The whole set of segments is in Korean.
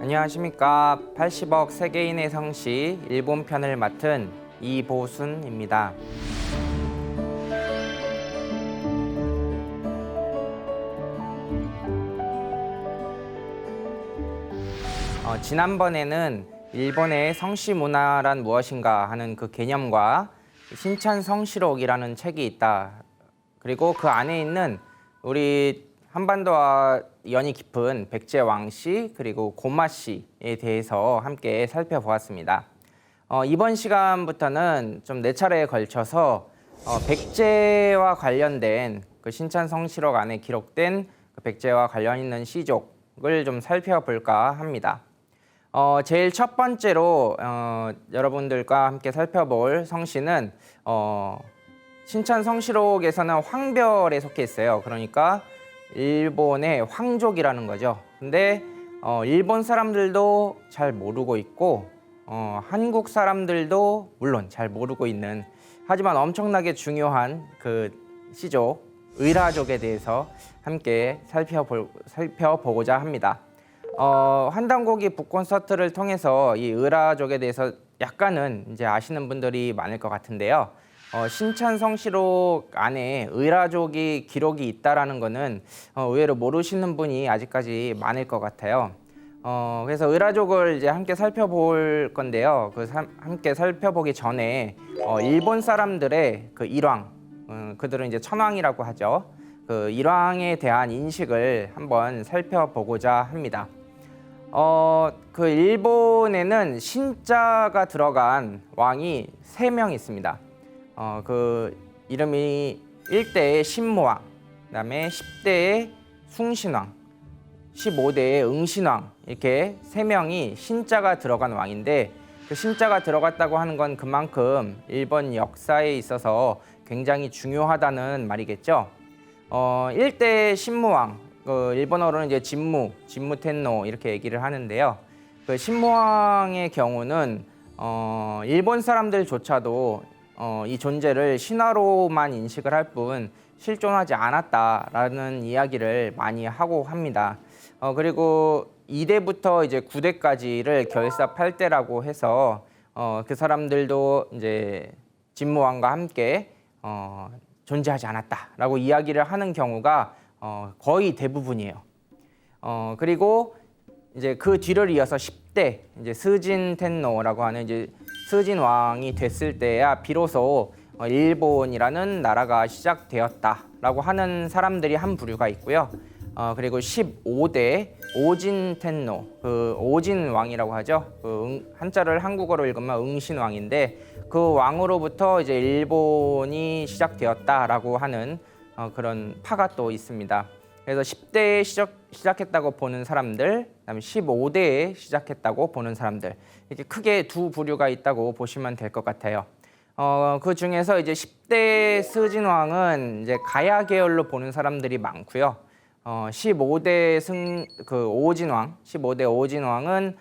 안녕하십니까. 80억 세계인의 성시 일본 편을 맡은 이보순입니다. 지난번에는 일본의 성시 문화란 무엇인가 하는 그 개념과 신찬 성시록이라는 책이 있다. 그리고 그 안에 있는 우리 한반도와 연이 깊은 백제 왕씨 그리고 고마씨에 대해서 함께 살펴보았습니다. 이번 시간부터는 좀 4차례에 걸쳐서 백제와 관련된 그 신찬 성시록 안에 기록된 그 백제와 관련 있는 시족을 좀 살펴볼까 합니다. 제일 첫 번째로 여러분들과 함께 살펴볼 성씨는 신찬 성시록에서는 황별에 속해 있어요. 그러니까 일본의 황족이라는 거죠. 근데 일본 사람들도 잘 모르고 있고 한국 사람들도 물론 잘 모르고 있는, 하지만 엄청나게 중요한 그 시족 의라족에 대해서 함께 살펴보고자 합니다. 환단고기 북콘서트를 통해서 이 의라족에 대해서 약간은 이제 아시는 분들이 많을 것 같은데요. 신찬 성시록 안에 의라족이 기록이 있다라는 거는 의외로 모르시는 분이 아직까지 많을 것 같아요. 그래서 의라족을 이제 함께 살펴볼 건데요. 함께 살펴보기 전에 일본 사람들의 그 일왕, 그들은 이제 천왕이라고 하죠. 그 일왕에 대한 인식을 한번 살펴보고자 합니다. 그 일본에는 신자가 들어간 왕이 3명 있습니다. 그 이름이 1대의 신무왕, 그다음에 10대의 숭신왕, 15대의 응신왕, 이렇게 3명이 신자가 들어간 왕인데, 그 신자가 들어갔다고 하는 건 그만큼 일본 역사에 있어서 굉장히 중요하다는 말이겠죠. 1대 신무왕, 그 일본어로는 이제 진무텐노 이렇게 얘기를 하는데요. 그 신무왕의 경우는 일본 사람들조차도 이 존재를 신화로만 인식을 할 뿐 실존하지 않았다라는 이야기를 많이 하고 합니다. 그리고 2대부터 이제 9대까지를 결사 8대라고 해서 그 사람들도 이제 진무왕과 함께 존재하지 않았다라고 이야기를 하는 경우가 거의 대부분이에요. 그리고 이제 그 뒤를 이어서 10대 이제 스진 텐노라고 하는 이제 스진 왕이 됐을 때야 비로소 일본이라는 나라가 시작되었다라고 하는 사람들이 한 부류가 있고요. 그리고 15대 오진 텐노, 그 오진 왕이라고 하죠. 그 한자를 한국어로 읽으면 응신 왕인데, 그 왕으로부터 이제 일본이 시작되었다라고 하는 그런 파가 또 있습니다. 그래서 10대에 시작했다고 보는 사람들, 그다음에 15대에 시작했다고 보는 사람들, 이렇게 크게 두 부류가 있다고 보시면 될 것 같아요. 그 중에서 이제 10대 스진왕은 이제 가야 계열로 보는 사람들이 많고요. 15대 오진왕, 15대 오진왕은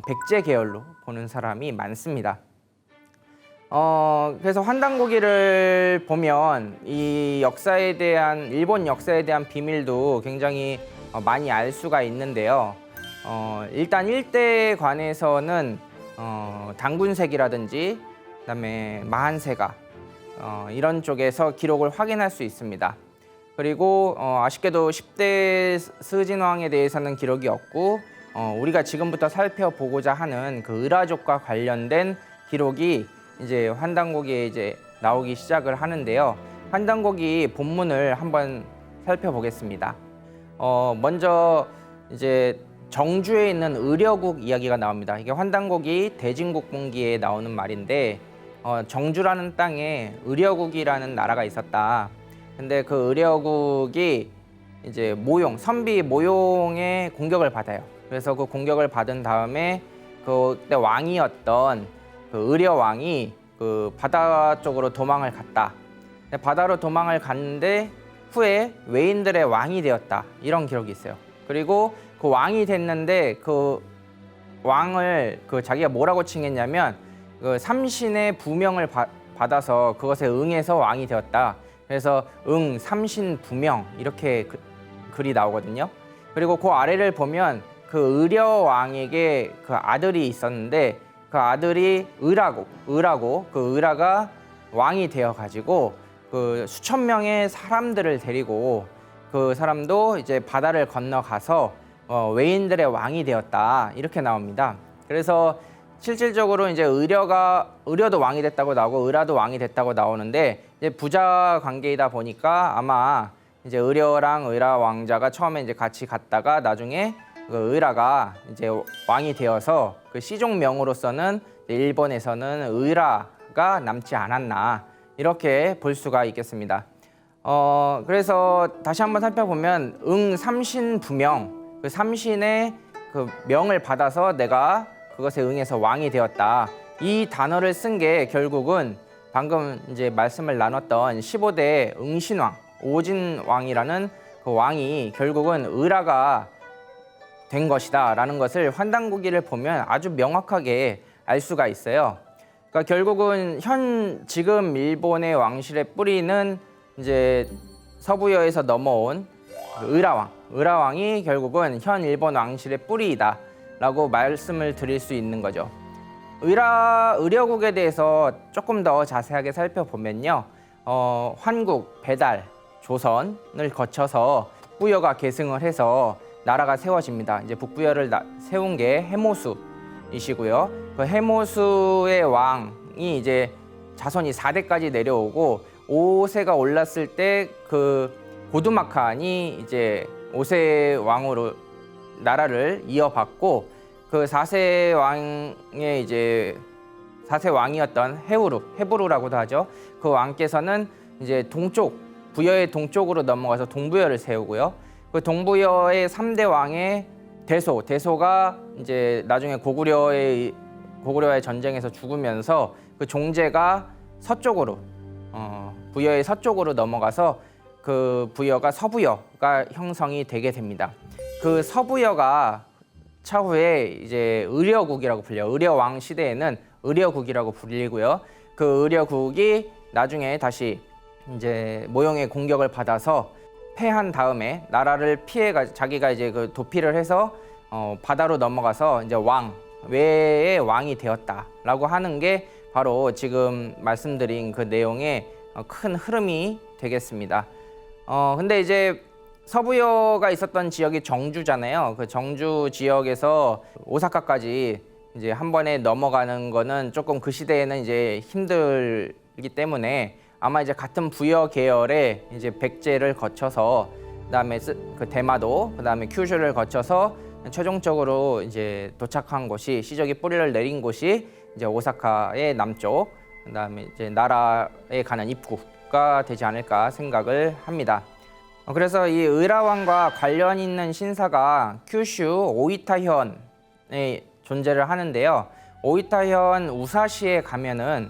백제 계열로 보는 사람이 많습니다. 그래서 환단고기를 보면 이 역사에 대한, 일본 역사에 대한 비밀도 굉장히 많이 알 수가 있는데요. 일단 1대 관에서는 단군색이라든지 그다음에 마한세가 이런 쪽에서 기록을 확인할 수 있습니다. 그리고 아쉽게도 10대 스진왕에 대해서는 기록이 없고, 우리가 지금부터 살펴보고자 하는 그 의라족과 관련된 기록이 이제 환단고기에 이제 나오기 시작을 하는데요. 환단고기 본문을 한번 살펴보겠습니다. 먼저 이제 정주에 있는 의려국 이야기가 나옵니다. 이게 환단고기 대진국본기에 나오는 말인데, 정주라는 땅에 의려국이라는 나라가 있었다. 근데 그 의려국이 이제 선비 모용의 공격을 받아요. 그래서 그 공격을 받은 다음에 그때 왕이었던 그 의려 왕이 그 바다 쪽으로 도망을 갔다. 바다로 도망을 갔는데 후에 외인들의 왕이 되었다, 이런 기록이 있어요. 그리고 그 왕이 됐는데 그 왕을 자기가 뭐라고 칭했냐면 그 삼신의 부명을 받아서 그것에 응해서 왕이 되었다. 그래서 삼신 부명 이렇게 글이 나오거든요. 그리고 그 아래를 보면 그 의려 왕에게 그 아들이 있었는데 그 아들이 의라고 그 의라가 왕이 되어 가지고 그 수천 명의 사람들을 데리고 그 사람도 이제 바다를 건너가서 외인들의 왕이 되었다 이렇게 나옵니다. 그래서 실질적으로 이제 의려도 왕이 됐다고 나오고 의라도 왕이 됐다고 나오는데 이제 부자 관계이다 보니까 아마 이제 의려랑 의라 왕자가 처음에 이제 같이 갔다가 나중에 그 의라가 이제 왕이 되어서 그 시종명으로서는 일본에서는 의라가 남지 않았나 이렇게 볼 수가 있겠습니다. 그래서 다시 한번 살펴보면 삼신부명 그 삼신의 그 명을 받아서 내가 그것에 응해서 왕이 되었다. 이 단어를 쓴 게 결국은 방금 이제 말씀을 나눴던 15대 응신왕 오진왕이라는 그 왕이 결국은 의라가 된 것이다라는 것을 환단고기를 보면 아주 명확하게 알 수가 있어요. 그러니까 결국은 지금 일본의 왕실의 뿌리는 이제 서부여에서 넘어온 의라왕이 결국은 현 일본 왕실의 뿌리이다라고 말씀을 드릴 수 있는 거죠. 의려국에 대해서 조금 더 자세하게 살펴보면요, 환국, 배달, 조선을 거쳐서 북부여가 계승을 해서 나라가 세워집니다. 이제 북부여를 세운 게 해모수이시고요. 그 해모수의 왕이 이제 자손이 4대까지 내려오고 5세가 올랐을 때 그 고두마칸이 이제 5세 왕으로 나라를 이어받고 그 4세 왕의 이제 4세 왕이었던 헤부루라고도 하죠. 그 왕께서는 이제 부여의 동쪽으로 넘어가서 동부여를 세우고요. 그 동부여의 3대 왕의 대소가 이제 나중에 고구려의 전쟁에서 죽으면서 그 종제가 서쪽으로 부여의 서쪽으로 넘어가서 그 부여가 서부여가 형성이 되게 됩니다. 그 서부여가 차후에 이제 의려국이라고 불려요. 의려왕 시대에는 의려국이라고 불리고요. 그 의려국이 나중에 다시 이제 모형의 공격을 받아서 패한 다음에 나라를 자기가 이제 그 도피를 해서 바다로 넘어가서 이제 외의 왕이 되었다라고 하는 게 바로 지금 말씀드린 그 내용의 큰 흐름이 되겠습니다. 근데 이제 서부여가 있었던 지역이 정주잖아요. 그 정주 지역에서 오사카까지 이제 한 번에 넘어가는 거는 조금 그 시대에는 이제 힘들기 때문에 아마 이제 같은 부여 계열의 이제 백제를 거쳐서 그다음에 그 대마도 그다음에 큐슈를 거쳐서 최종적으로 이제 도착한 곳이 시적이 뿌리를 내린 곳이 이제 오사카의 남쪽 그다음에 이제 나라에 가는 입구가 되지 않을까 생각을 합니다. 그래서 이 의라왕과 관련 있는 신사가 큐슈 오이타현에 존재를 하는데요. 오이타현 우사시에 가면은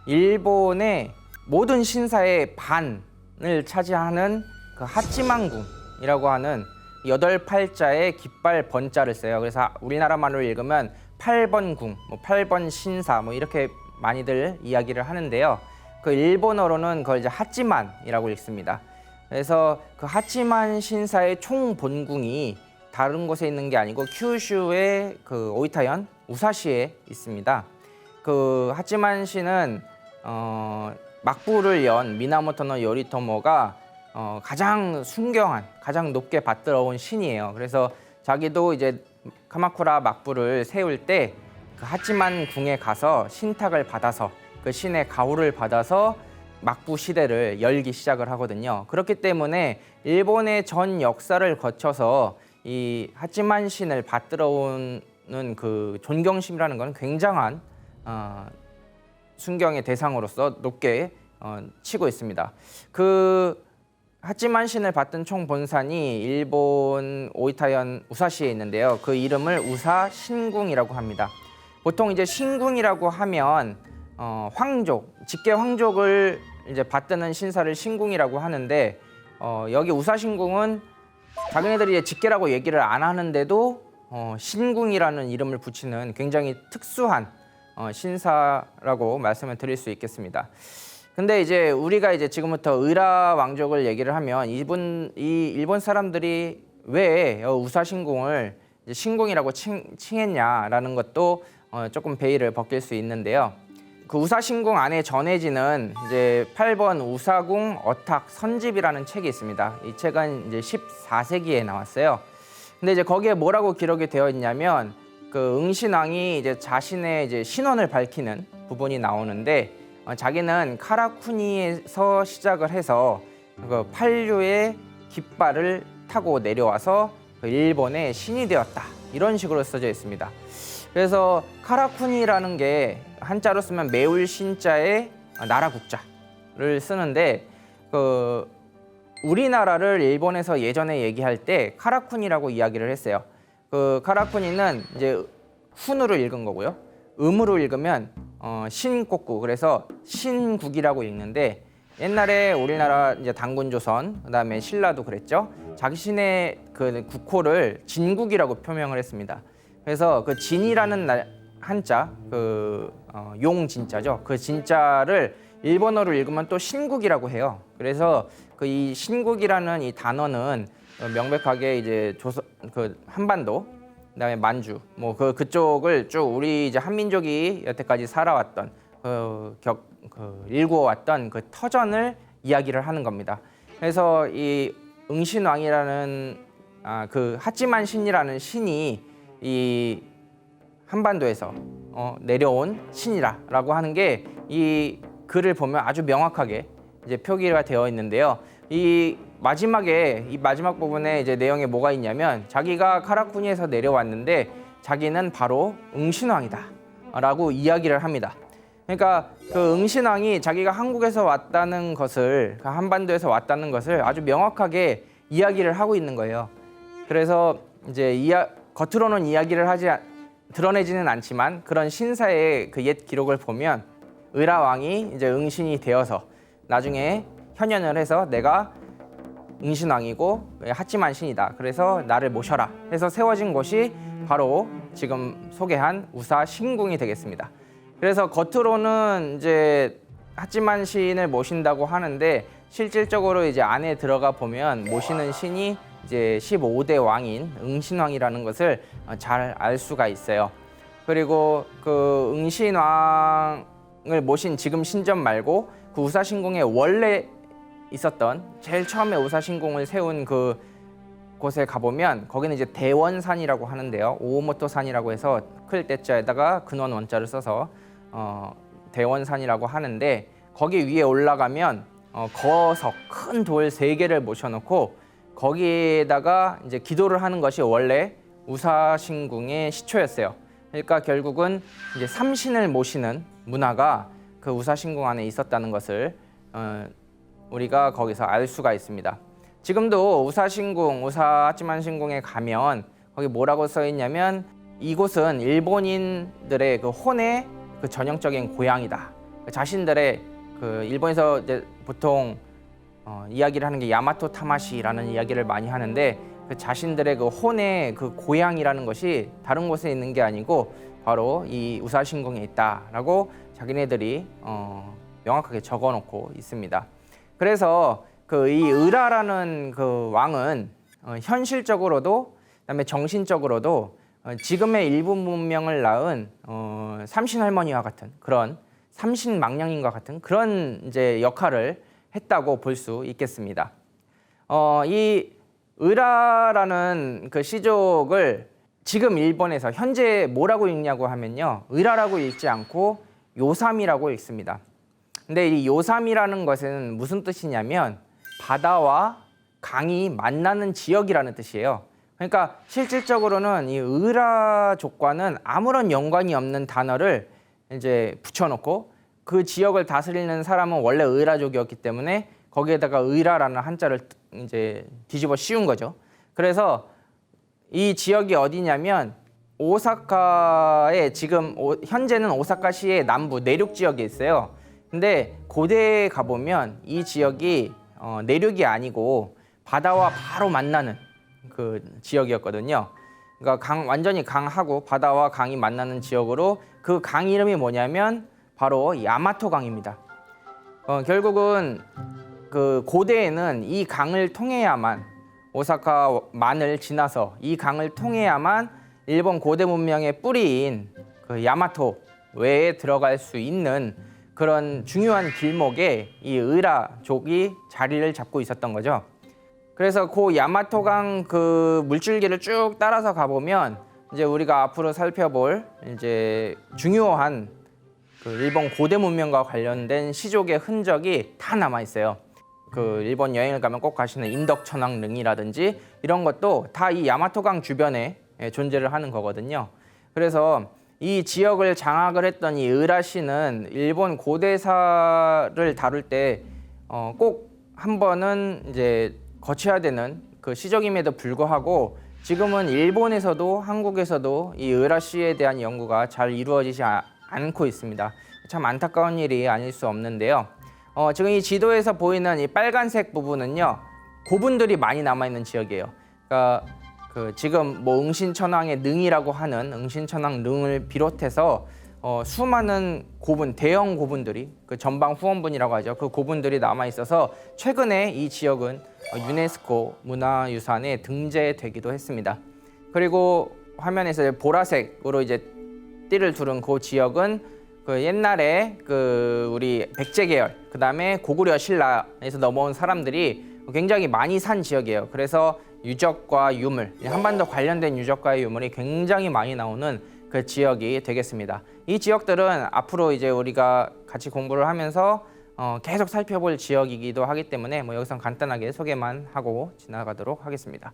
일본의 모든 신사의 반을 차지하는 그 하찌만궁이라고 하는 8팔자의 깃발 번자를 써요. 그래서 우리나라 말로 읽으면 8번 궁, 8번 신사 이렇게 많이들 이야기를 하는데요. 그 일본어로는 그걸 이제 하찌만이라고 읽습니다. 그래서 그 하찌만 신사의 총 본궁이 다른 곳에 있는 게 아니고 큐슈의 그 오이타현 우사시에 있습니다. 그 하찌만 씨는 막부를 연 미나모토노 요리토모가 가장 순경한, 가장 높게 받들어온 신이에요. 그래서 자기도 이제 카마쿠라 막부를 세울 때 그 하찌만 궁에 가서 신탁을 받아서 그 신의 가호를 받아서 막부 시대를 열기 시작을 하거든요. 그렇기 때문에 일본의 전 역사를 거쳐서 이 하찌만 신을 받들어오는 그 존경심이라는 건 굉장한 순경의 대상으로서 높게 치고 있습니다. 그 하찌만 신을 받든 총 본산이 일본 오이타현 우사시에 있는데요. 그 이름을 우사 신궁이라고 합니다. 보통 이제 신궁이라고 하면 황족, 직계 황족을 이제 받드는 신사를 신궁이라고 하는데 여기 우사 신궁은 자기네들이 직계라고 얘기를 안 하는데도 신궁이라는 이름을 붙이는 굉장히 특수한 신사라고 말씀을 드릴 수 있겠습니다. 근데 이제 우리가 이제 지금부터 의라 왕족을 얘기를 하면 이 일본 사람들이 왜 우사신궁을 이제 신궁이라고 칭했냐라는 것도 조금 베일을 벗길 수 있는데요. 그 우사신궁 안에 전해지는 이제 8번 우사궁 어탁 선집이라는 책이 있습니다. 이 책은 이제 14세기에 나왔어요. 근데 이제 거기에 뭐라고 기록이 되어 있냐면 그 응신왕이 이제 자신의 이제 신원을 밝히는 부분이 나오는데 자기는 카라쿠니에서 시작을 해서 그 판류의 깃발을 타고 내려와서 그 일본의 신이 되었다. 이런 식으로 써져 있습니다. 그래서 카라쿠니라는 게 한자로 쓰면 매울 신자의 나라 국자를 쓰는데 그 우리나라를 일본에서 예전에 얘기할 때 카라쿠니라고 이야기를 했어요. 그 카라쿠니는 이제 훈으로 읽은 거고요. 음으로 읽으면 신국구, 그래서 신국이라고 읽는데 옛날에 우리나라 이제 단군조선 그다음에 신라도 그랬죠. 자신의 그 국호를 진국이라고 표명을 했습니다. 그래서 그 진이라는 한자, 용 진자죠. 그 진자를 일본어로 읽으면 또 신국이라고 해요. 그래서 그 이 신국이라는 이 단어는 명백하게 이제 그 한반도, 그다음에 만주, 뭐 그쪽을 쭉 우리 이제 한민족이 여태까지 살아왔던 일구어왔던 그 터전을 이야기를 하는 겁니다. 그래서 이 응신왕이라는 그 하찌만 신이라는 신이 이 한반도에서 내려온 신이라고 하는 게 이 글을 보면 아주 명확하게 이제 표기가 되어 있는데요. 이 마지막 부분에 이제 내용에 뭐가 있냐면 자기가 카라쿠니에서 내려왔는데 자기는 바로 응신왕이다라고 이야기를 합니다. 그러니까 그 응신왕이 자기가 한국에서 왔다는 것을, 한반도에서 왔다는 것을 아주 명확하게 이야기를 하고 있는 거예요. 그래서 이제 겉으로는 이야기를 드러내지는 않지만 그런 신사의 그 옛 기록을 보면 의라왕이 이제 응신이 되어서 나중에 현현을 해서 내가 응신왕이고 하찌만 신이다. 그래서 나를 모셔라 해서 세워진 곳이 바로 지금 소개한 우사신궁이 되겠습니다. 그래서 겉으로는 이제 하찌만 신을 모신다고 하는데 실질적으로 이제 안에 들어가 보면 모시는 신이 이제 15대 왕인 응신왕이라는 것을 잘 알 수가 있어요. 그리고 그 응신왕을 모신 지금 신전 말고 그 우사신궁에 원래 있었던 제일 처음에 우사신궁을 세운 그 곳에 가보면 거기는 이제 대원산이라고 하는데요. 오오모토 산이라고 해서 클 때자에다가 근원 원자를 써서 대원산이라고 하는데 거기 위에 올라가면 거석 큰 돌 3개를 모셔놓고 거기에다가 이제 기도를 하는 것이 원래 우사신궁의 시초였어요. 그러니까 결국은 이제 삼신을 모시는 문화가 그 우사신궁 안에 있었다는 것을 우리가 거기서 알 수가 있습니다. 지금도 우사신궁, 우사하찌만신궁에 가면 거기 뭐라고 써 있냐면 이곳은 일본인들의 그 혼의 그 전형적인 고향이다. 자신들의 그 일본에서 이제 보통 이야기를 하는 게 야마토 타마시라는 이야기를 많이 하는데 그 자신들의 그 혼의 그 고향이라는 것이 다른 곳에 있는 게 아니고 바로 이 우사신궁에 있다라고 자기네들이 명확하게 적어놓고 있습니다. 그래서 그 이 의라라는 그 왕은 현실적으로도 그다음에 정신적으로도 지금의 일본 문명을 낳은 삼신할머니와 같은 그런 삼신망령인과 같은 그런 이제 역할을 했다고 볼 수 있겠습니다. 이 의라라는 그 시족을 지금 일본에서 현재 뭐라고 읽냐고 하면요, 의라라고 읽지 않고 요삼이라고 읽습니다. 근데 이 요삼이라는 것은 무슨 뜻이냐면 바다와 강이 만나는 지역이라는 뜻이에요. 그러니까 실질적으로는 이 의라족과는 아무런 연관이 없는 단어를 이제 붙여놓고 그 지역을 다스리는 사람은 원래 의라족이었기 때문에 거기에다가 의라라는 한자를 이제 뒤집어 씌운 거죠. 그래서 이 지역이 어디냐면 오사카의 지금 현재는 오사카시의 남부 내륙 지역에 있어요. 근데 고대에 가보면 이 지역이 내륙이 아니고 바다와 바로 만나는 그 지역이었거든요. 그러니까 완전히 강하고 바다와 강이 만나는 지역으로 그 강 이름이 뭐냐면 바로 야마토 강입니다. 결국은 그 고대에는 이 강을 통해야만 오사카만을 지나서 이 강을 통해야만 일본 고대 문명의 뿌리인 그 야마토 외에 들어갈 수 있는 그런 중요한 길목에 이 의라족이 자리를 잡고 있었던 거죠. 그래서 그 야마토강 그 물줄기를 쭉 따라서 가보면 이제 우리가 앞으로 살펴볼 이제 중요한 그 일본 고대 문명과 관련된 시족의 흔적이 다 남아 있어요. 그 일본 여행을 가면 꼭 가시는 인덕천왕릉이라든지 이런 것도 다 이 야마토강 주변에 존재를 하는 거거든요. 그래서 이 지역을 장악을 했던 이 의라시는 일본 고대사를 다룰 때 꼭 한 번은 이제 거쳐야 되는 그 시적임에도 불구하고 지금은 일본에서도 한국에서도 이 의라시에 대한 연구가 잘 이루어지지 않고 있습니다. 참 안타까운 일이 아닐 수 없는데요. 지금 이 지도에서 보이는 이 빨간색 부분은요, 고분들이 많이 남아있는 지역이에요. 그러니까 지금 뭐 응신천왕의 능이라고 하는 응신천왕 능을 비롯해서 수많은 고분, 대형 고분들이 그 전방 후원분이라고 하죠. 그 고분들이 남아 있어서 최근에 이 지역은 유네스코 문화유산에 등재되기도 했습니다. 그리고 화면에서 보라색으로 이제 띠를 두른 그 지역은 그 옛날에 그 우리 백제 계열, 그 다음에 고구려 신라에서 넘어온 사람들이 굉장히 많이 산 지역이에요. 그래서 유적과 유물, 한반도 관련된 유적과 유물이 굉장히 많이 나오는 그 지역이 되겠습니다. 이 지역들은 앞으로 이제 우리가 같이 공부를 하면서 계속 살펴볼 지역이기도 하기 때문에 뭐 여기서 간단하게 소개만 하고 지나가도록 하겠습니다.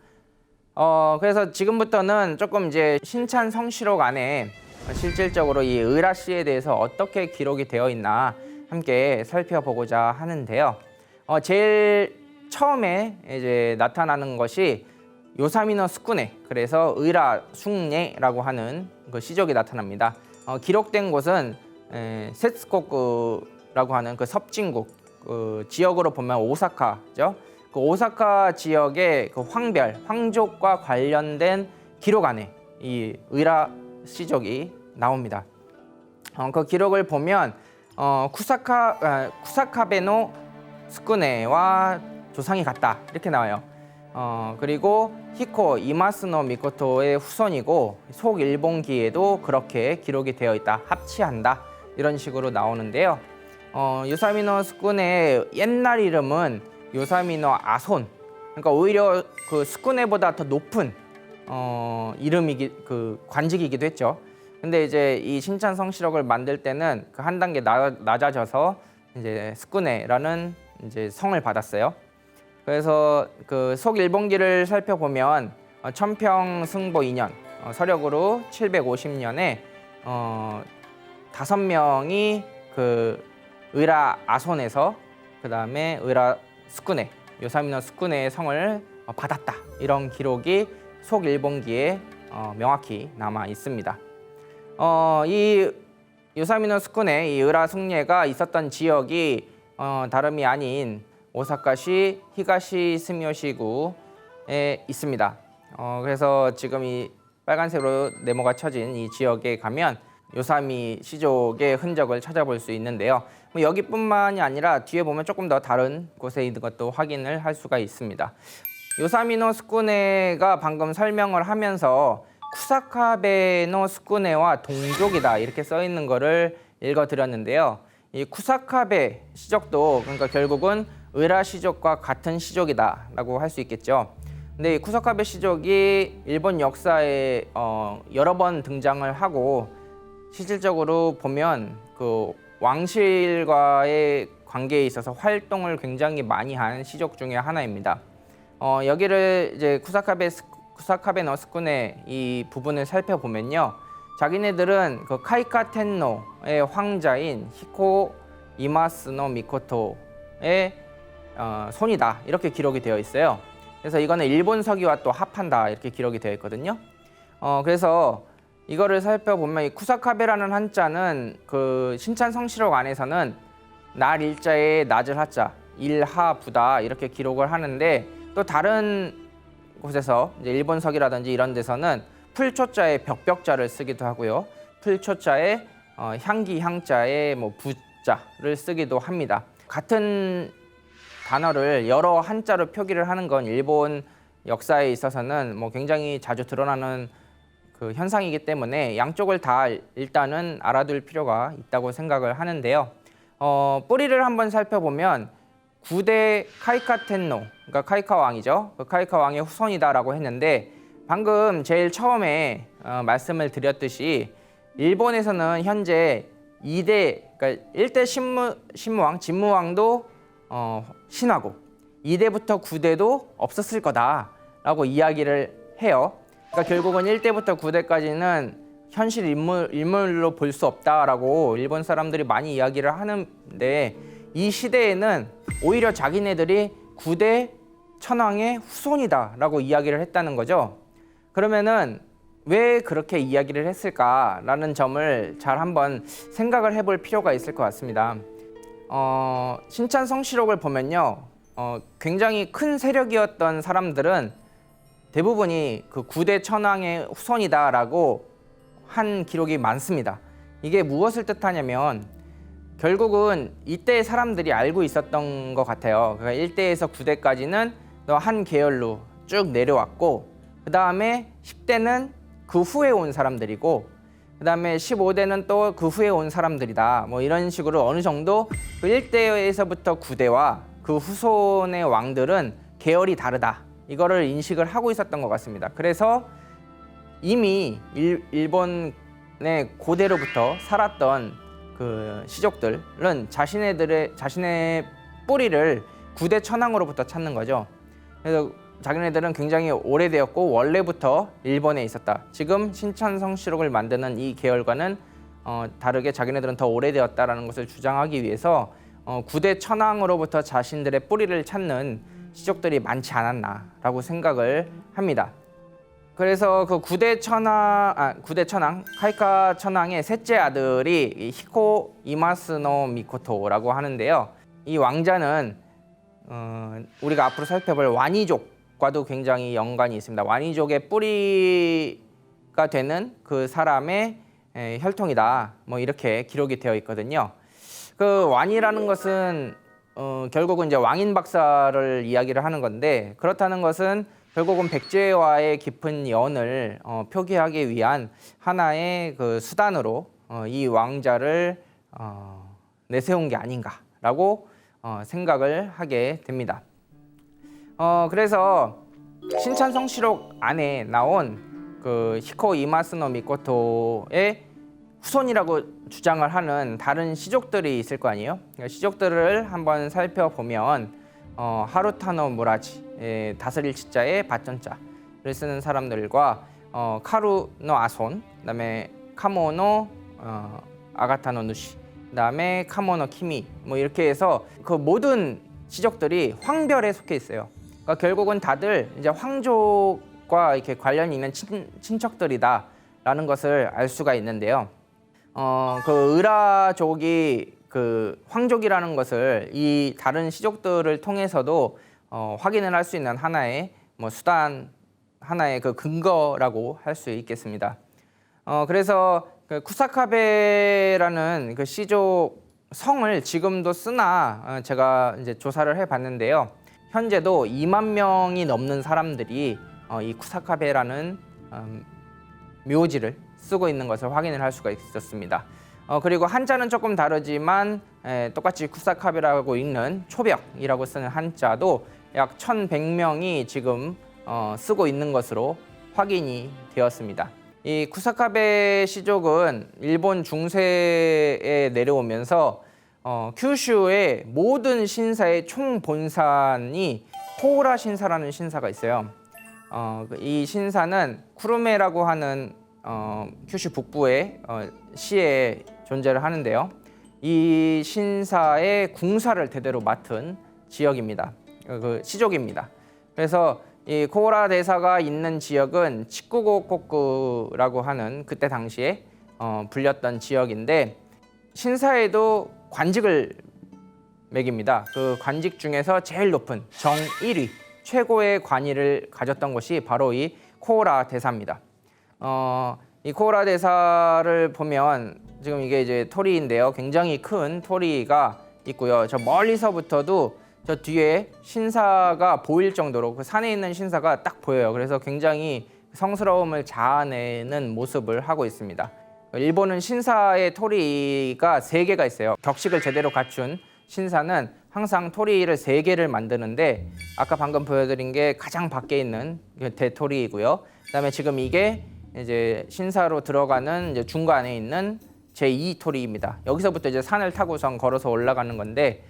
그래서 지금부터는 조금 이제 신찬 성시록 안에 실질적으로 이 의라시에 대해서 어떻게 기록이 되어 있나 함께 살펴보고자 하는데요. 제일 처음에 이제 나타나는 것이 요사미노 스쿠네, 그래서 의라 숭례라고 하는 그 시족이 나타납니다. 기록된 곳은 세츠코쿠라고 하는 그 섭진국 그 지역으로 보면 오사카죠. 그 오사카 지역의 그 황족과 관련된 기록 안에 이 의라 시족이 나옵니다. 그 기록을 보면 쿠사카베노 스쿠네와 조상이 같다 이렇게 나와요. 그리고 히코 이마스노 미코토의 후손이고 속일본기에도 그렇게 기록이 되어 있다, 합치한다 이런 식으로 나오는데요. 요사미노 스쿠네의 옛날 이름은 요사미노 아손, 그러니까 오히려 그 스쿠네보다 더 높은 그 관직이기도 했죠. 근데 이제 이 신찬 성시록을 만들 때는 그 한 단계 낮아져서 이제 스쿠네라는 이제 성을 받았어요. 그래서 그 속일본기를 살펴보면 천평승보 2년 서력으로 750년에 5명이 그 의라 아손에서 그 다음에 의라 스쿠네, 요사미노 스쿠네의 성을 받았다, 이런 기록이 속일본기에 명확히 남아 있습니다. 이 요사미노 스쿠네, 이 의라 숭례가 있었던 지역이 다름이 아닌 오사카시 히가시 스미요시구에 있습니다. 그래서 지금 이 빨간색으로 네모가 쳐진 이 지역에 가면 요사미 시족의 흔적을 찾아볼 수 있는데요. 여기뿐만이 아니라 뒤에 보면 조금 더 다른 곳에 있는 것도 확인을 할 수가 있습니다. 요사미노 스쿠네가 방금 설명을 하면서 쿠사카베노 스쿠네와 동족이다 이렇게 써 있는 거를 읽어드렸는데요. 이 쿠사카베 시족도 그러니까 결국은 의라 시족과 같은 시족이다라고 할 수 있겠죠. 근데 이 쿠사카베 시족이 일본 역사에 여러 번 등장을 하고 실질적으로 보면 그 왕실과의 관계에 있어서 활동을 굉장히 많이 한 시족 중에 하나입니다. 여기를 이제 쿠사카베노 스쿠네 이 부분을 살펴보면요, 자기네들은 그 카이카 텐노의 황자인 히코 이마스노 미코토의 손이다 이렇게 기록이 되어 있어요. 그래서 이거는 일본 서기와 또 합한다 이렇게 기록이 되어 있거든요. 그래서 이거를 살펴보면 이 쿠사카베라는 한자는 그 신찬 성시록 안에서는 날 일자에 낮을 하자, 일하부다 이렇게 기록을 하는데, 또 다른 곳에서 이제 일본 서기라든지 이런 데서는 풀초자에 벽벽자를 쓰기도 하고요, 풀초자에 향기 향자에 뭐 부자를 쓰기도 합니다. 같은 단어를 여러 한자로 표기를 하는 건 일본 역사에 있어서는 뭐 굉장히 자주 드러나는 그 현상이기 때문에 양쪽을 다 일단은 알아둘 필요가 있다고 생각을 하는데요. 뿌리를 한번 살펴보면 9대 카이카 텐노, 그러니까 카이카 왕이죠. 그 카이카 왕의 후손이다라고 했는데 방금 제일 처음에 말씀을 드렸듯이 일본에서는 현재 2대, 그러니까 1대 신무왕, 진무왕도 신하고 2대부터 9대도 없었을 거다라고 이야기를 해요. 그러니까 결국은 1대부터 9대까지는 현실 인물로 볼 수 없다라고 일본 사람들이 많이 이야기를 하는데 이 시대에는 오히려 자기네들이 9대 천황의 후손이다라고 이야기를 했다는 거죠. 그러면은 왜 그렇게 이야기를 했을까라는 점을 잘 한번 생각을 해볼 필요가 있을 것 같습니다. 신찬성시록을 보면요, 굉장히 큰 세력이었던 사람들은 대부분이 그 9대 천황의 후손이다라고 한 기록이 많습니다. 이게 무엇을 뜻하냐면 결국은 이때 사람들이 알고 있었던 것 같아요. 그러니까 1대에서 9대까지는 한 계열로 쭉 내려왔고 그 다음에 10대는 그 후에 온 사람들이고 그 다음에 15대는 또 그 후에 온 사람들이다. 뭐 이런 식으로 어느 정도 그 1대에서부터 9대와 그 후손의 왕들은 계열이 다르다. 이거를 인식을 하고 있었던 것 같습니다. 그래서 이미 일본의 고대로부터 살았던 그 시족들은 자신의 뿌리를 9대 천황으로부터 찾는 거죠. 그래서 자기네들은 굉장히 오래되었고 원래부터 일본에 있었다. 지금 신찬성시록을 만드는 이 계열과는 다르게 자기네들은 더 오래되었다라는 것을 주장하기 위해서 9대 천황으로부터 자신들의 뿌리를 찾는 시족들이 많지 않았나라고 생각을 합니다. 그래서 그 9대 천황 카이카 천황의 셋째 아들이 히코 이마스노 미코토라고 하는데요. 이 왕자는 우리가 앞으로 살펴볼 와니족과도 굉장히 연관이 있습니다. 와니족의 뿌리가 되는 그 사람의 혈통이다. 뭐 이렇게 기록이 되어 있거든요. 그 와니라는 것은 결국은 이제 왕인 박사를 이야기를 하는 건데 그렇다는 것은 결국은 백제와의 깊은 연을 표기하기 위한 하나의 그 수단으로 이 왕자를 내세운 게 아닌가라고 생각을 하게 됩니다. 그래서 신찬성시록 안에 나온 그 히코 이마스노 미코토의 후손이라고 주장을 하는 다른 시족들이 있을 거 아니에요. 시족들을 한번 살펴보면 하루타노 무라지, 다스릴 치자에 밭전자를 쓰는 사람들과 카루노 아손, 그다음에 카모노 아가타노 누시, 그다음에 카모노 키미, 뭐 이렇게 해서 그 모든 시족들이 황별에 속해 있어요. 그러니까 결국은 다들 이제 황족과 이렇게 관련이 있는 친척들이다라는 것을 알 수가 있는데요. 그 으라족이 그 황족이라는 것을 이 다른 시족들을 통해서도 확인을 할 수 있는 하나의 뭐 수단, 하나의 그 근거라고 할 수 있겠습니다. 그래서 그 쿠사카베라는 그 시족 성을 지금도 쓰나 제가 이제 조사를 해봤는데요. 현재도 2만 명이 넘는 사람들이 이 쿠사카베라는 묘지를 쓰고 있는 것을 확인을 할 수가 있었습니다. 그리고 한자는 조금 다르지만 똑같이 쿠사카베라고 읽는 초벽이라고 쓰는 한자도 약 1,100명이 지금 쓰고 있는 것으로 확인이 되었습니다. 이 쿠사카베 시족은 일본 중세에 내려오면서 큐슈의 모든 신사의 총본산이 코우라 신사라는 신사가 있어요. 이 신사는 쿠르메라고 하는 큐슈 북부의 시에 존재를 하는데요. 이 신사의 궁사를 대대로 맡은 지역입니다. 그 시족입니다. 그래서 이 코우라 대사가 있는 지역은 치쿠고코쿠라고 하는 그때 당시에 불렸던 지역인데 신사에도 관직을 매깁니다. 그 관직 중에서 제일 높은 정 1위 최고의 관위를 가졌던 것이 바로 이 코우라 대사입니다. 이 코우라 대사를 보면 지금 이게 이제 토리인데요. 굉장히 큰 토리가 있고요. 저 멀리서부터도 저 뒤에 신사가 보일 정도로 그 산에 있는 신사가 딱 보여요. 그래서 굉장히 성스러움을 자아내는 모습을 하고 있습니다. 일본은 신사의 토리가 3개가 있어요. 격식을 제대로 갖춘 신사는 항상 토리를 3개를 만드는데 아까 방금 보여드린 게 가장 밖에 있는 대토리이고요. 그다음에 지금 이게 이제 신사로 들어가는 이제 중간에 있는 제2 토리입니다. 여기서부터 이제 산을 타고선 걸어서 올라가는 건데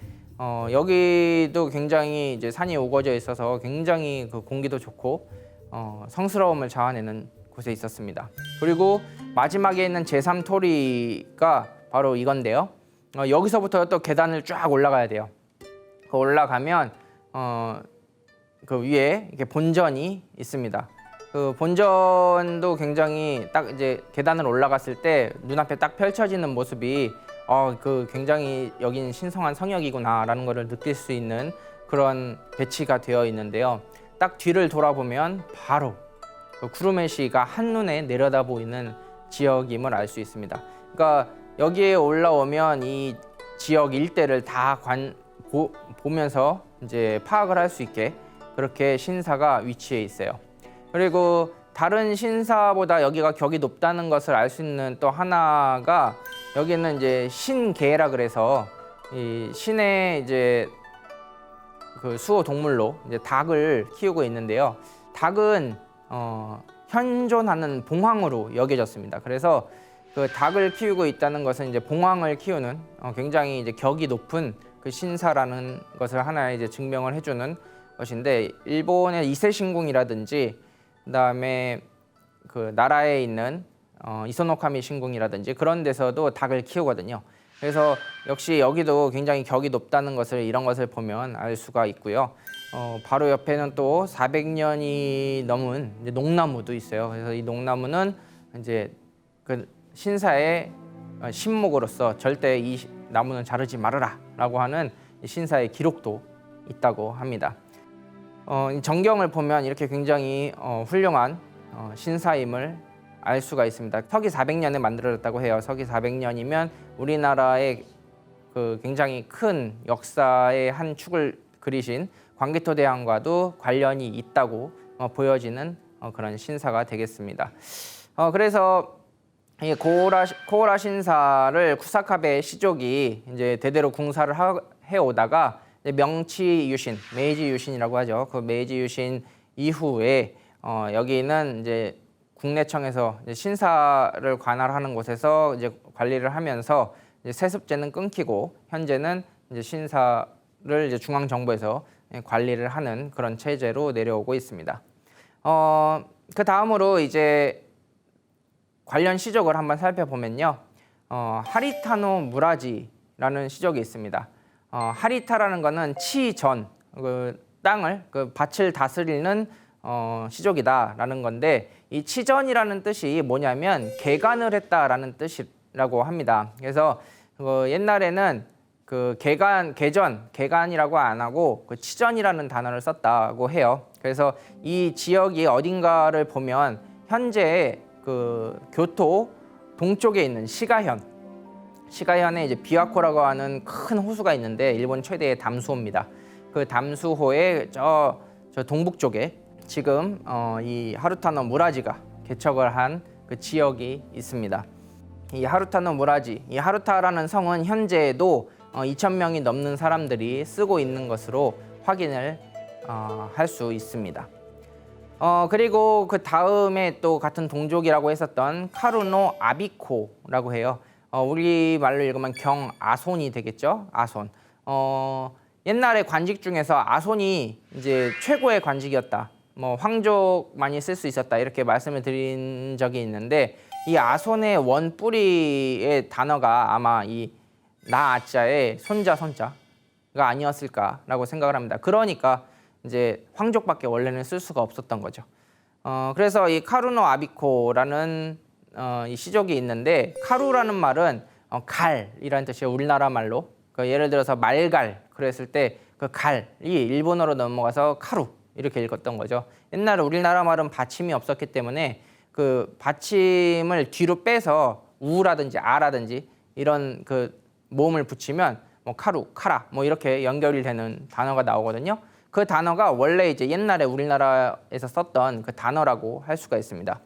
여기도 굉장히 이제 산이 우거져 있어서 굉장히 그 공기도 좋고 성스러움을 자아내는 곳에 있었습니다. 그리고 마지막에 있는 제3 토리가 바로 이건데요. 여기서부터 또 계단을 쫙 올라가야 돼요. 그 올라가면 그 위에 이렇게 본전이 있습니다. 그 본전도 굉장히 딱 이제 계단을 올라갔을 때 눈앞에 딱 펼쳐지는 모습이 그 굉장히 여긴 신성한 성역이구나라는 것을 느낄 수 있는 그런 배치가 되어 있는데요. 딱 뒤를 돌아보면 바로 그 구루메시가 한눈에 내려다 보이는 지역임을 알 수 있습니다. 그러니까 여기에 올라오면 이 지역 일대를 다 보면서 이제 파악을 할 수 있게 그렇게 신사가 위치해 있어요. 그리고 다른 신사보다 여기가 격이 높다는 것을 알 수 있는 또 하나가 여기는 이제 신계라 그래서 이 신의 이제 그 수호 동물로 이제 닭을 키우고 있는데요. 닭은 현존하는 봉황으로 여겨졌습니다. 그래서 그 닭을 키우고 있다는 것은 이제 봉황을 키우는 굉장히 이제 격이 높은 그 신사라는 것을 하나 이제 증명을 해주는 것인데 일본의 이세신궁이라든지 그다음에 그 나라에 있는 이소노카미 신궁이라든지 그런 데서도 닭을 키우거든요. 그래서 역시 여기도 굉장히 격이 높다는 것을 이런 것을 보면 알 수가 있고요. 바로 옆에는 또 400년이 넘은 이제 농나무도 있어요. 그래서 이 농나무는 이제 그 신사의 신목으로서 절대 이 나무는 자르지 말아라라고 하는 신사의 기록도 있다고 합니다. 이 전경을 보면 이렇게 굉장히 훌륭한 신사임을 알 수가 있습니다. 서기 400년에 만들어졌다고 해요. 서기 400년이면 우리나라의 그 굉장히 큰 역사의 한 축을 그리신 광개토대왕과도 관련이 있다고 보여지는 그런 신사가 되겠습니다. 그래서 이 코오라 신사를 쿠사카베 시족이 이제 대대로 궁사를 해오다가 명치 유신, 메이지 유신이라고 하죠. 그 메이지 유신 이후에 여기는 이제 국내청에서 이제 신사를 관할하는 곳에서 이제 관리를 하면서 이제 세습제는 끊기고 현재는 이제 신사를 이제 중앙 정부에서 관리를 하는 그런 체제로 내려오고 있습니다. 그 다음으로 이제 관련 시족을 한번 살펴보면요. 하리타노 무라지라는 시족이 있습니다. 하리타라는 것은 치전, 그 땅을 그 밭을 다스리는 시족이다라는 건데 이 치전이라는 뜻이 뭐냐면 개간을 했다라는 뜻이라고 합니다. 그래서 옛날에는 그 개간이라고 안 하고 그 치전이라는 단어를 썼다고 해요. 그래서 이 지역이 어딘가를 보면 현재 그 교토 동쪽에 있는 시가현에 이제 비와코라고 하는 큰 호수가 있는데 일본 최대의 담수호입니다. 그 담수호의 저 동북쪽에 지금 이 하루타노 무라지가 개척을 한 그 지역이 있습니다. 이 하루타노 무라지, 이 하루타라는 성은 현재에도 2,000명이 넘는 사람들이 쓰고 있는 것으로 확인을 할 수 있습니다. 그리고 그 다음에 또 같은 동족이라고 했었던 카루노 아비코라고 해요. 우리말로 읽으면 경아손이 되겠죠. 아손. 옛날에 관직 중에서 아손이 이제 최고의 관직이었다. 뭐 황족만이 쓸 수 있었다 이렇게 말씀을 드린 적이 있는데 이 아손의 원뿌리의 단어가 아마 이 나아자의 손자가 아니었을까라고 생각을 합니다. 그러니까 이제 황족밖에 원래는 쓸 수가 없었던 거죠. 그래서 이 카루노 아비코라는 이 시족이 있는데 카루라는 말은 갈이라는 뜻이에요. 우리나라 말로. 예를 들어서 말갈 그랬을 때 그 갈이 일본어로 넘어가서 카루 이렇게 읽었던 거죠. 옛날에 우리나라 말은 받침이 없었기 때문에 그 받침을 뒤로 빼서 우라든지 아라든지 이런 그 모음을 붙이면 뭐 카루, 카라 뭐 이렇게 연결이 되는 단어가 나오거든요. 그 단어가 원래 이제 옛날에 우리나라에서 썼던 그 단어라고 할 수가 있습니다.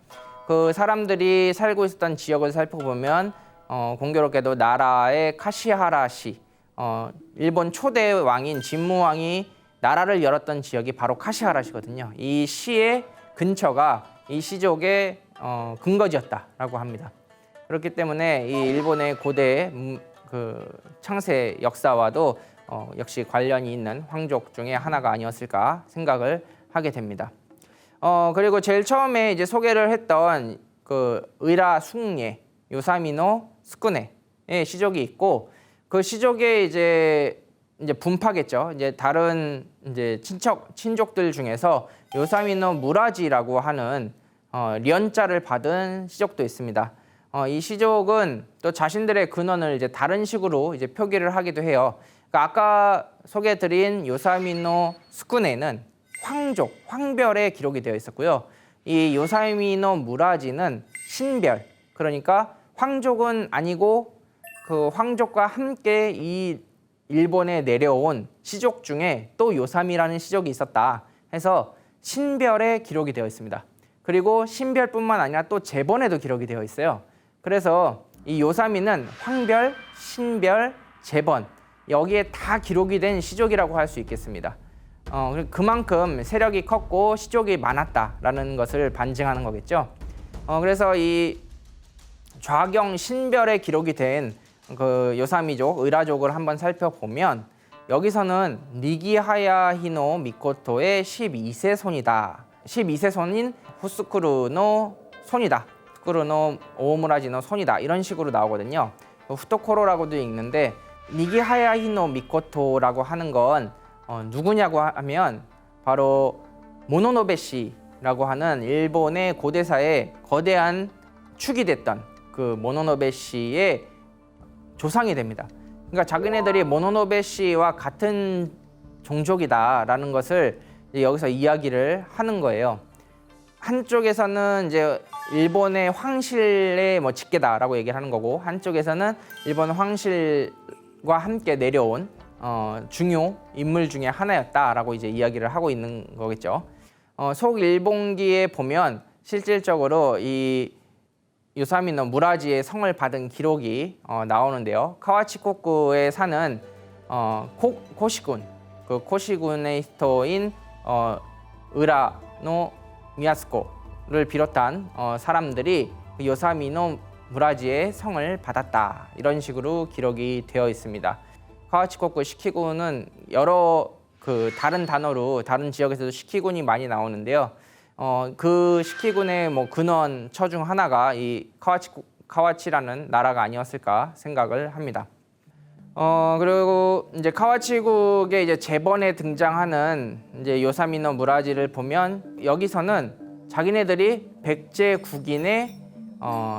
그 사람들이 살고 있었던 지역을 살펴보면 공교롭게도 나라의 카시하라시, 일본 초대 왕인 진무왕이 나라를 열었던 지역이 바로 카시하라시거든요. 이 시의 근처가 이 시족의 근거지였다라고 합니다. 그렇기 때문에 이 일본의 고대 그 창세 역사와도 역시 관련이 있는 황족 중에 하나가 아니었을까 생각을 하게 됩니다. 그리고 제일 처음에 이제 소개를 했던 그 의라 숭예 요사미노 스쿠네의 시족이 있고 그 시족의 이제 분파겠죠. 이제 다른 이제 친족들 중에서 요사미노 무라지라고 하는 련자를 받은 시족도 있습니다. 이 시족은 또 자신들의 근원을 이제 다른 식으로 이제 표기를 하기도 해요. 그러니까 아까 소개해드린 요사미노 스쿠네는 황족, 황별에 기록이 되어 있었고요. 이 요사미노 무라지는 신별, 그러니까 황족은 아니고 그 황족과 함께 이 일본에 내려온 시족 중에 또 요사미라는 시족이 있었다 해서 신별에 기록이 되어 있습니다. 그리고 신별뿐만 아니라 또 제본에도 기록이 되어 있어요. 그래서 이 요사미는 황별, 신별, 제본 여기에 다 기록이 된 시족이라고 할 수 있겠습니다. 그만큼 세력이 컸고 시족이 많았다라는 것을 반증하는 거겠죠. 그래서 이 좌경 신별에 기록이 된 그 요사미족, 의라족을 한번 살펴보면 여기서는 니기하야 히노 미코토의 12세 손이다. 12세 손인 후스쿠르노 손이다. 후스쿠르노 오무라지노 손이다. 이런 식으로 나오거든요. 후토코로라고도 읽는데 니기하야 히노 미코토라고 하는 건 누구냐고 하면 바로 모노노베시라고 하는 일본의 고대사에 거대한 축이 됐던 그 모노노베시의 조상이 됩니다. 그러니까 자기네들이 모노노베시와 같은 종족이다라는 것을 여기서 이야기를 하는 거예요. 한쪽에서는 이제 일본의 황실의 뭐 직계다라고 얘기를 하는 거고, 한쪽에서는 일본 황실과 함께 내려온 중요 인물 중에 하나였다라고 이제 이야기를 하고 있는 거겠죠. 속일본기에 보면 실질적으로 이 요사미노 무라지의 성을 받은 기록이 나오는데요. 카와치코쿠에 사는 코시군, 그 코시군의 히토인 으라노 미야스코를 비롯한 사람들이 요사미노 무라지의 성을 받았다. 이런 식으로 기록이 되어 있습니다. 카와치코쿠 시키군은 여러 그 다른 단어로 다른 지역에서도 시키군이 많이 나오는데요. 그 시키군의 뭐 근원처 중 하나가 이 카와치라는 나라가 아니었을까 생각을 합니다. 그리고 이제 카와치국의 이제 제본에 등장하는 이제 요사미노 무라지를 보면 여기서는 자기네들이 백제국인의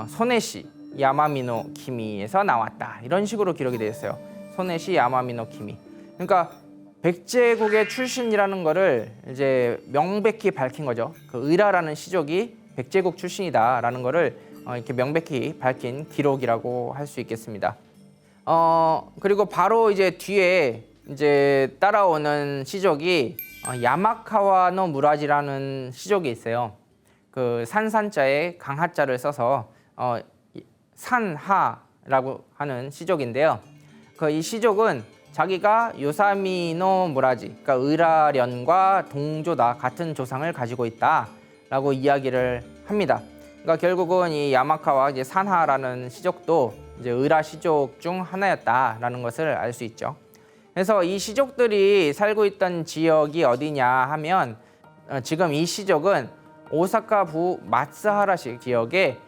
소네시 야마미노 키미에서 나왔다. 이런 식으로 기록이 되어 있어요. 소네시 야마미노 키미. 그러니까 백제국의 출신이라는 거를 이제 명백히 밝힌 거죠. 그 의라라는 시족이 백제국 출신이다라는 거를 이렇게 명백히 밝힌 기록이라고 할 수 있겠습니다. 그리고 바로 이제 뒤에 이제 따라오는 시족이 야마카와노 무라지라는 시족이 있어요. 그 산산자에 강하자를 써서 산하라고 하는 시족인데요. 그 이 시족은 자기가 요사미노 무라지, 그러니까 의라련과 동조다, 같은 조상을 가지고 있다라고 이야기를 합니다. 그러니까 결국은 이 야마카와 이제 산하라는 시족도 이제 의라 시족 중 하나였다라는 것을 알 수 있죠. 그래서 이 시족들이 살고 있던 지역이 어디냐 하면 지금 이 시족은 오사카부 마츠하라시 지역에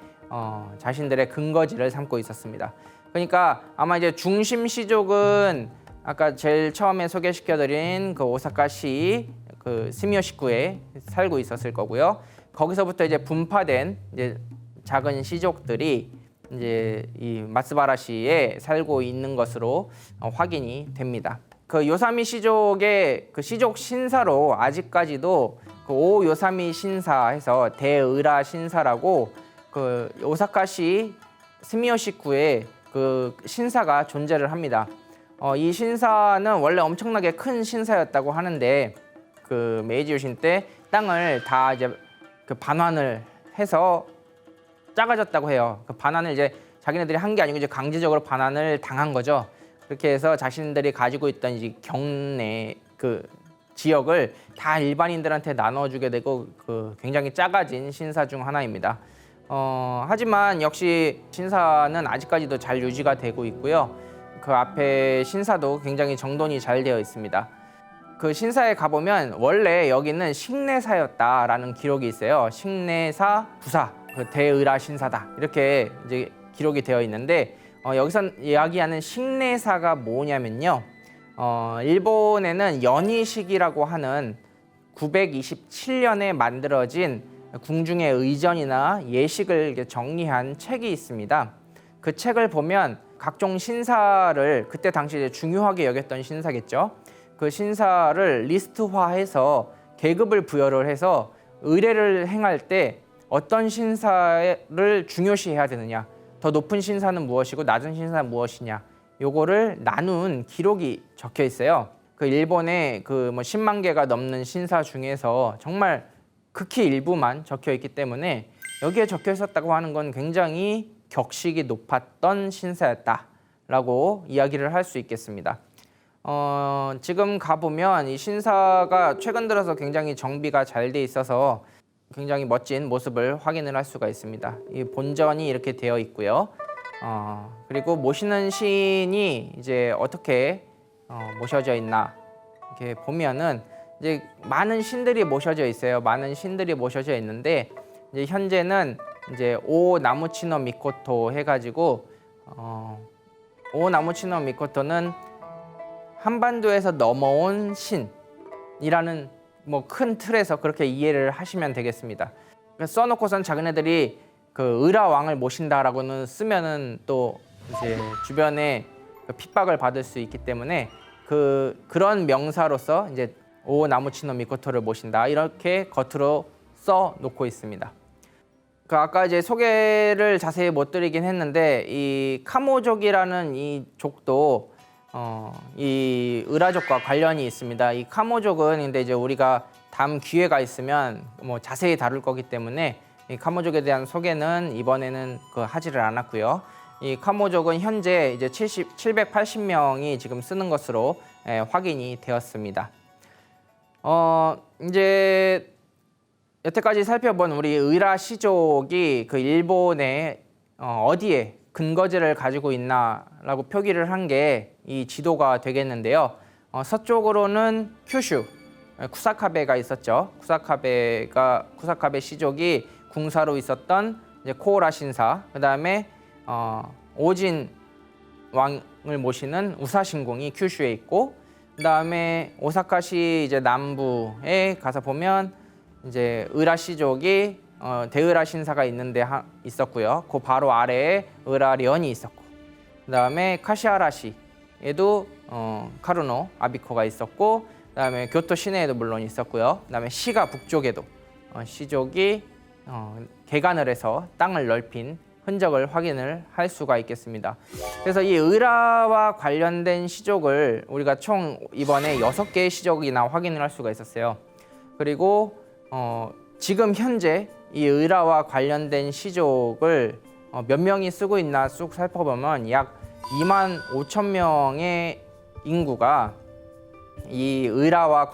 자신들의 근거지를 삼고 있었습니다. 그러니까 아마 이제 중심 시족은 아까 제일 처음에 소개시켜드린 그 오사카시 그 스미요시쿠에 살고 있었을 거고요. 거기서부터 이제 분파된 이제 작은 시족들이 이제 이 마츠바라시에 살고 있는 것으로 확인이 됩니다. 그 요사미 시족의 그 시족 신사로 아직까지도 그 오 요사미 신사해서 대의라 신사라고 그 오사카시 스미요시쿠에 그 신사가 존재를 합니다. 이 신사는 원래 엄청나게 큰 신사였다고 하는데 그 메이지 유신 때 땅을 다 이제 그 반환을 해서 작아졌다고 해요. 그 반환을 이제 자기네들이 한 게 아니고 이제 강제적으로 반환을 당한 거죠. 그렇게 해서 자신들이 가지고 있던 이제 경내 그 지역을 다 일반인들한테 나눠주게 되고 그 굉장히 작아진 신사 중 하나입니다. 하지만 역시 신사는 아직까지도 잘 유지가 되고 있고요. 그 앞에 신사도 굉장히 정돈이 잘 되어 있습니다. 그 신사에 가보면 원래 여기는 식내사였다라는 기록이 있어요. 식내사 부사, 그 대의라 신사다 이렇게 이제 기록이 되어 있는데 여기서 이야기하는 식내사가 뭐냐면요. 일본에는 연희식이라고 하는 927년에 만들어진 궁중의 의전이나 예식을 정리한 책이 있습니다. 그 책을 보면 각종 신사를 그때 당시에 중요하게 여겼던 신사겠죠. 그 신사를 리스트화해서 계급을 부여를 해서 의례를 행할 때 어떤 신사를 중요시해야 되느냐, 더 높은 신사는 무엇이고 낮은 신사는 무엇이냐, 요거를 나눈 기록이 적혀 있어요. 그 일본의 그 뭐 10만 개가 넘는 신사 중에서 정말 극히 일부만 적혀 있기 때문에 여기에 적혀 있었다고 하는 건 굉장히 격식이 높았던 신사였다라고 이야기를 할 수 있겠습니다. 지금 가보면 이 신사가 최근 들어서 굉장히 정비가 잘 돼 있어서 굉장히 멋진 모습을 확인을 할 수가 있습니다. 이 본전이 이렇게 되어 있고요. 그리고 모시는 신이 이제 어떻게 모셔져 있나 이렇게 보면은 이제 많은 신들이 모셔져 있어요. 많은 신들이 모셔져 있는데 이제 현재는 이제 오 나무치노 미코토 해가지고 오 나무치노 미코토는 한반도에서 넘어온 신이라는 뭐 큰 틀에서 그렇게 이해를 하시면 되겠습니다. 써놓고선 자기네들이 그 의라 왕을 모신다라고는 쓰면은 또 이제 주변에 핍박을 받을 수 있기 때문에 그런 명사로서 이제 오 나무치노 미코토를 모신다 이렇게 겉으로 써 놓고 있습니다. 그 아까 이제 소개를 자세히 못 드리긴 했는데 이 카모족이라는 이 족도 이 의라족과 관련이 있습니다. 이 카모족은 근데 이제 우리가 다음 기회가 있으면 뭐 자세히 다룰 거기 때문에 이 카모족에 대한 소개는 이번에는 하지를 않았고요. 이 카모족은 현재 이제 780명이 지금 쓰는 것으로 확인이 되었습니다. 이제 여태까지 살펴본 우리 의라 시족이 그 일본의 어디에 근거지를 가지고 있나라고 표기를 한 게 이 지도가 되겠는데요. 서쪽으로는 큐슈, 쿠사카베가 있었죠. 쿠사카베 시족이 궁사로 있었던 이제 코오라 신사, 그 다음에 오진 왕을 모시는 우사신궁이 큐슈에 있고, 그 다음에 오사카시 이제 남부에 가서 보면 이제 의라 시족이 대의라 신사가 있는데 있었고요. 그 바로 아래에 의라련이 있었고, 그 다음에 카시하라시에도 카루노 아비코가 있었고, 그 다음에 교토 시내에도 물론 있었고요. 그 다음에 시가 북쪽에도 시족이 개간을 해서 땅을 넓힌 흔적을 확인을 할 수가 있겠습니다. 그래서 이 의라와 관련된 시족을 우리가 총 이번에 6개의 시족이나 확인을 할 수가 있었어요. 그리고 지금 현재 이 의라와 관련된 시족을 몇 명이 쓰고 있나 쑥 살펴보면 약 2만 5천 명의 인구가 이 의라왕과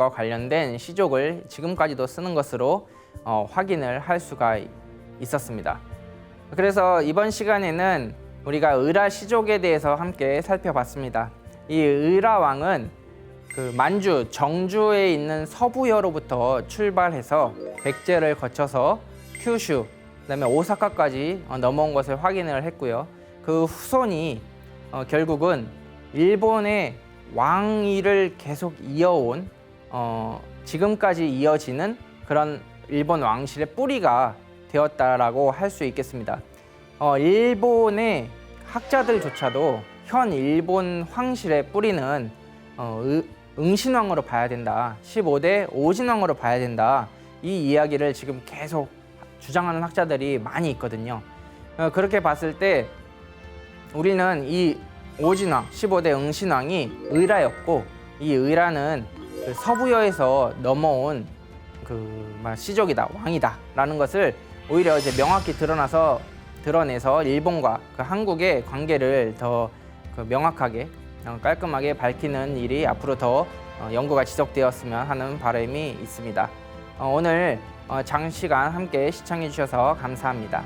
관련된 시족을 지금까지도 쓰는 것으로 확인을 할 수가 있었습니다. 그래서 이번 시간에는 우리가 의라 시족에 대해서 함께 살펴봤습니다. 이 의라왕은 그 만주, 정주에 있는 서부여로부터 출발해서 백제를 거쳐서 큐슈, 그다음에 오사카까지 넘어온 것을 확인을 했고요. 그 후손이 결국은 일본의 왕위를 계속 이어온 지금까지 이어지는 그런 일본 왕실의 뿌리가 되었다라고 할 수 있겠습니다. 일본의 학자들조차도 현 일본 황실의 뿌리는 응신왕으로 봐야 된다, 15대 오진왕으로 봐야 된다, 이 이야기를 지금 계속 주장하는 학자들이 많이 있거든요. 그렇게 봤을 때 우리는 이 오진왕, 15대 응신왕이 의라였고, 이 의라는 그 서부여에서 넘어온 시족이다, 왕이다라는 것을 오히려 이제 명확히 드러내서 일본과 그 한국의 관계를 더 명확하게 깔끔하게 밝히는 일이 앞으로 더 연구가 지속되었으면 하는 바람이 있습니다. 오늘 장시간 함께 시청해 주셔서 감사합니다.